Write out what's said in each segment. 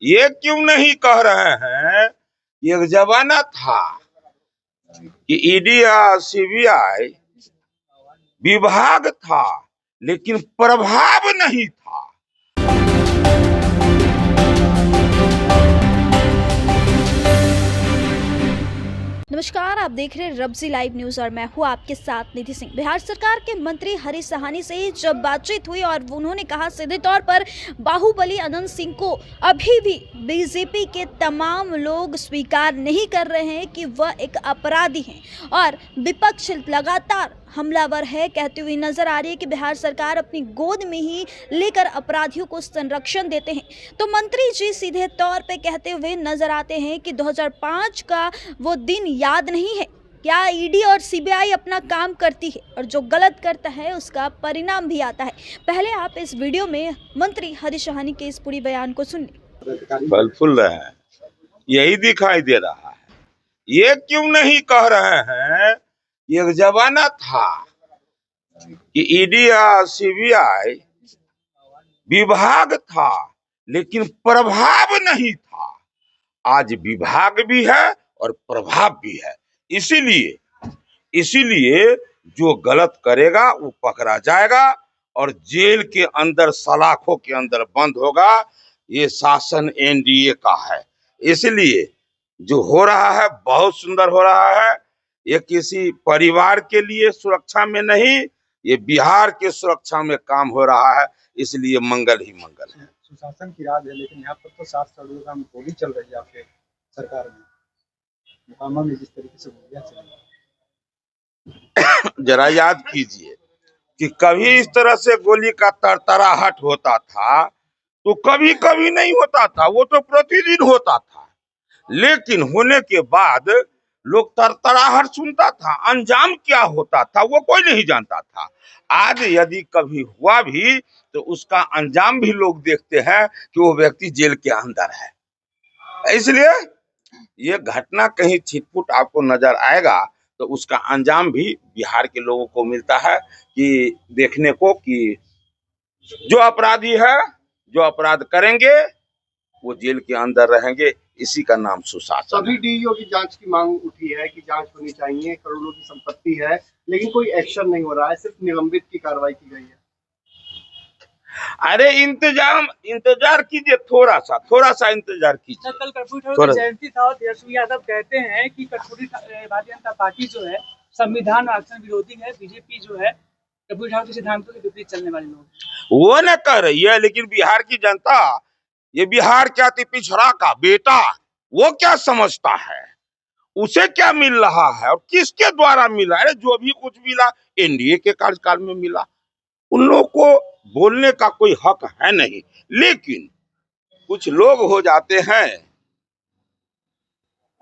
ये क्यों नहीं कह रहे हैं कि एक जमाना था कि ईडी या सीबीआई विभाग था लेकिन प्रभाव नहीं था। नमस्कार, आप देख रहे हैं रब्जी लाइव न्यूज और मैं हूं आपके साथ निधि सिंह। बिहार सरकार के मंत्री हरीश साहनी से जब बातचीत हुई और उन्होंने कहा सीधे तौर पर बाहुबली अनंत सिंह को अभी भी बीजेपी के तमाम लोग स्वीकार नहीं कर रहे हैं कि वह एक अपराधी हैं और विपक्ष लगातार हमलावर है कहते हुए नजर आ रही है कि बिहार सरकार अपनी गोद में ही लेकर अपराधियों को संरक्षण देते हैं। तो मंत्री जी सीधे तौर पे कहते हुए नजर आते हैं कि 2005 का वो दिन याद नहीं है क्या? ईडी और सीबीआई अपना काम करती है और जो गलत करता है उसका परिणाम भी आता है। पहले आप इस वीडियो में मंत्री हरीश साहनी के इस पूरी बयान को सुन लें। फल फूल रहे हैं, यही दिखाई दे रहा है। ये क्यों नहीं कह रहे हैं कि एक जमाना था कि ईडी या सीबीआई विभाग था लेकिन प्रभाव नहीं था। आज विभाग भी है और प्रभाव भी है। इसीलिए जो गलत करेगा वो पकड़ा जाएगा और जेल के अंदर सलाखों के अंदर बंद होगा। ये शासन एनडीए का है। इसलिए जो हो रहा है बहुत सुंदर हो रहा है। ये किसी परिवार के लिए सुरक्षा में नहीं, ये बिहार के सुरक्षा में काम हो रहा है। इसलिए मंगल ही मंगल है। सुशासन की राज है, लेकिन यहाँ पर तो 7 करोड़ का गोली चल रही है आपके सरकार में। मुकामा में जिस तरीके से गोलियां चल रही जरा याद कीजिए कि कभी इस तरह से गोली का तरतराहट होता था तो कभी कभी नहीं होता था, वो तो प्रतिदिन होता था। लेकिन होने के बाद लोग तरतराहट सुनता था, अंजाम क्या होता था वो कोई नहीं जानता था। आज यदि कभी हुआ भी तो उसका अंजाम भी लोग देखते हैं कि वो व्यक्ति जेल के अंदर है। इसलिए ये घटना कहीं छिटपुट आपको नजर आएगा तो उसका अंजाम भी बिहार के लोगों को मिलता है कि देखने को कि जो अपराधी है, जो अपराध करेंगे वो जेल के अंदर रहेंगे। इसी का नाम सुशासन। सभी डीईओ की जांच की मांग उठी है कि जांच होनी चाहिए, करोड़ों की संपत्ति है, लेकिन कोई एक्शन नहीं हो रहा है, सिर्फ निलंबित की कार्रवाई की गई है। अरे इंतजार कीजिए, थोड़ा सा इंतजार कीजिए। कल कर्पूरी ठाकुर की जयंती था और तेजस्वी यादव कहते हैं कि कर्पूरी भारतीय जनता पार्टी जो है संविधान और आरक्षण विरोधी है, बीजेपी जो है कर्पूरी ठाकुर के सिद्धांतों के विपरीत चलने वाले लोग वो न कर रही है। लेकिन बिहार की जनता, ये बिहार क्या अति पिछड़ा का बेटा, वो क्या समझता है, उसे क्या मिल रहा है और किसके द्वारा मिला है? जो भी कुछ मिला एनडीए के कार्यकाल में मिला। उन लोगों को बोलने का कोई हक है नहीं। लेकिन कुछ लोग हो जाते हैं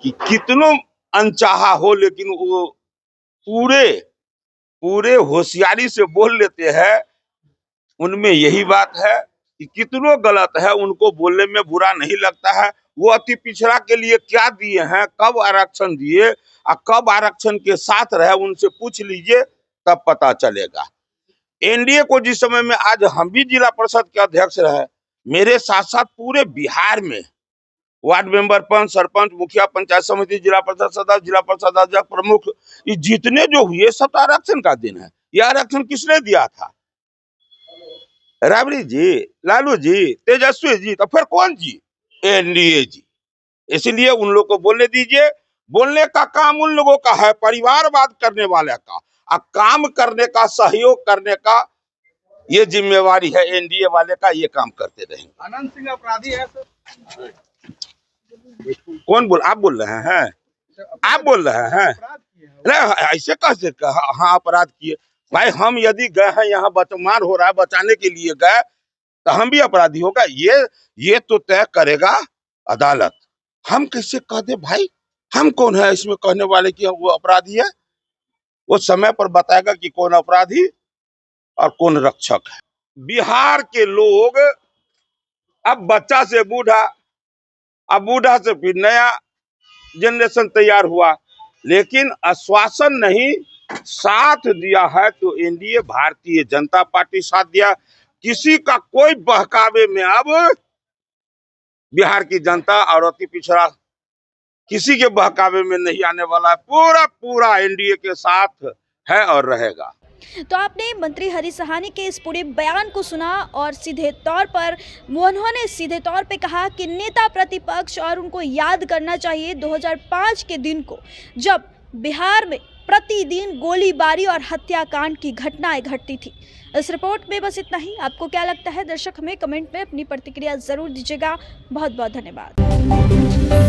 कि कितनों अनचाहा हो लेकिन वो पूरे होशियारी से बोल लेते हैं। उनमें यही बात है कि कितनों गलत है उनको बोलने में बुरा नहीं लगता है। वो अति पिछड़ा के लिए क्या दिए हैं, कब आरक्षण दिए और कब आरक्षण के साथ रहे, उनसे पूछ लीजिए तब पता चलेगा। एनडीए को जिस समय में, आज हम भी जिला परिषद के अध्यक्ष रहे, मेरे साथ साथ पूरे बिहार में वार्ड मेंबर, पंच, सरपंच, मुखिया, पंचायत समिति, जिला परिषद सदस्य, जिला परिषद अध्यक्ष, प्रमुख, ये जितने जो हुए सब तो आरक्षण का दिन है। ये आरक्षण किसने दिया था? राबड़ी जी, लालू जी, तेजस्वी जी, तो फिर कौन जी? एनडीए जी। इसलिए उन लोगों को बोलने दीजिए। बोलने का काम उन लोगों का है, परिवारवाद करने वाले का। अब काम करने का, सहयोग करने का ये जिम्मेवारी है एनडीए वाले का। ये काम करते रहेंगे। अनंत सिंह अपराधी है सर। कौन बोल? आप बोल रहे हैं? आप बोल रहे हैं? अरे ऐसे कैसे? हाँ अपराध किए भाई। हम यदि गए हैं यहाँ बचमार हो रहा है, बचाने के लिए गए तो हम भी अपराधी होगा? ये तो तय करेगा अदालत। हम कैसे कह दे भाई? हम कौन है इसमें कहने वाले कि वो अपराधी है? वो समय पर बताएगा कि कौन अपराधी और कौन रक्षक है। बिहार के लोग अब बच्चा से बूढ़ा, अब बूढ़ा से फिर नया जनरेशन तैयार हुआ, लेकिन आश्वासन नहीं, साथ दिया है तो एनडीए भारतीय जनता पार्टी साथ दिया। किसी का कोई बहकावे में अब बिहार की जनता और अति पिछड़ा किसी के बहकावे में नहीं आने वाला है। पूरा पूरा एनडीए के साथ है और रहेगा। तो आपने मंत्री हरीश सहानी के इस पूरे बयान को सुना और उन्होंने सीधे तौर पे कहा कि नेता प्रतिपक्ष और उनको याद करना चाहिए 2005 के दिन को, जब बिहार में प्रतिदिन गोलीबारी और हत्याकांड की घटनाएं घटती थी। इस रिपोर्ट में बस इतना ही। आपको क्या लगता है दर्शक, हमें कमेंट में अपनी प्रतिक्रिया जरूर दीजिएगा। बहुत बहुत धन्यवाद।